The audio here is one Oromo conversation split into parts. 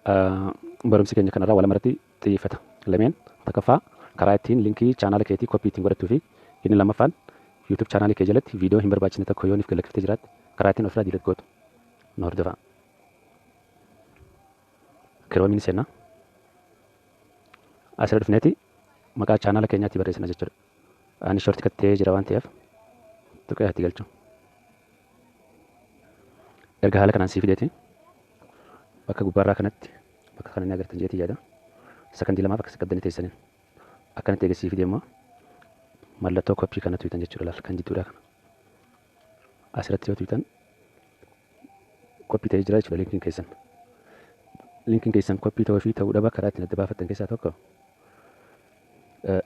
barumsi keenya kanarraa walumarratti xiyyeeffata. Lameen takkaffaa karaa ittiin linkii chaanaala keetii koppii ittiin godhattuu fi inni lammaffaan YouTube chaanaalii kee jalatti viidiyoo hin barbaachisne tokko yoo niif galakkiftee jiraatte karaa ittiin ofirraa diilet gootu nu hordofaa. Kiroomiin seenaa asirra dhufneeti maqaa chaanaala keenyaatti barreessina jechuudha. Ani shorti kattee jira waan ta'eef tuqee itti galchu. Erga haala kanaan sii fideeti bakka gubbaarraa kanatti bakka kana ni agartan jeetii yaada. Sakandii lamaaf akka saqqaddanii teessaniin akkanatti eega sii fidee immoo mallattoo koppii kana tuutan jechuudha. Laal kan jidduudha kana asirratti yoo tuutan koppii ta'ee jira jechuudha linkiin keessan. Linkiin keessan koppii ta'uu fi ta'uu dhaba karaa ittiin adda baafattan keessaa tokko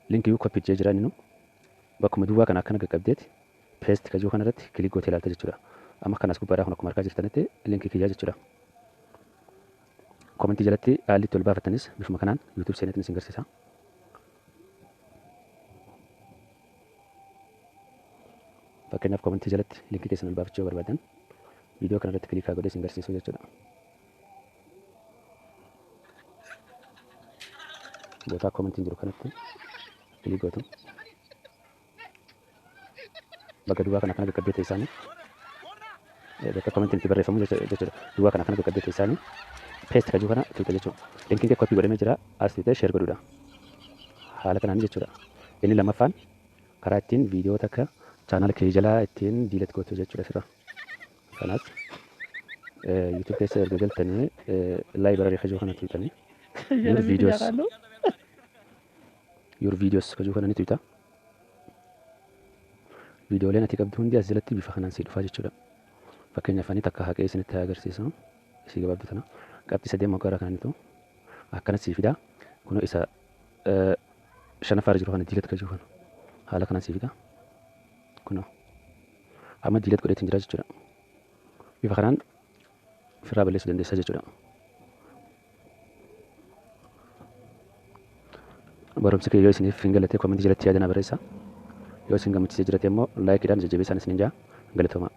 linkii koppii jee jira inni bakkuma duwwaa kana akkana qaqqabdeeti peest kajuu kana irratti kilik gootee ilaalta jechuudha. Amma kanas gubbaadhaa kun akkuma argaa jirtanitti linkii kiyyaa jechuudha. Komentii jalatti haalli itti ol baafattanis bifuma kanaan YouTube seeneetiin isin garsiisa. Fakkeenyaaf komentii jalatti linkii keessan ol baafachuu barbaadan viidiyoo kana irratti kilikaa godhee isin garsiisu jechuudha. Bootaa komentiin jiru kanatti kilik gootu. Bakka duwwaa kana akkana qaqqabdee teessaanii bakka komentiin itti barreeffamu jechuudha. Duwwaa kana akkana qaqqabdee teessaanii peest kajuu kana tuuta jechuudha. Linkiin kee koppii godhamee jira as tuutee sheer godhuudha. Haala kanaan jechuudha. Inni lammaffaan karaa ittiin viidiyoo takka chaanaala kee jalaa ittiin diilet gootu jechuudha sirra. Kanaaf YouTube keessa erga galtanii laayibrarii kajuu kana tuutanii your videos kajuu kana ni tuuta. Viidiyooleen ati qabdu hundi as jalatti bifa kanaan sii dhufaa jechuudha. Fakkeenyaaf ani takka haqee isinitti agarsiisu isii gabaabduu tana qabxii sadeen moggaarraa kananitu akkana sii fidaa kunoo isa shanaffaarra jiru kana diilet kajuu kana haala kanaan sii fidaa kunoo amma diilet godheetiin jira jechuudha. Bifa kanaan ofirraa balleessuu dandeessa jechuudha. Barumsi kee yoo isiniif hin galle komentii jalatti yaada naa barreessaa. Yoo isin gammachiisee jiraate immoo laayikiidhaan jajjabeessaan isiniin jaa galatoomaa.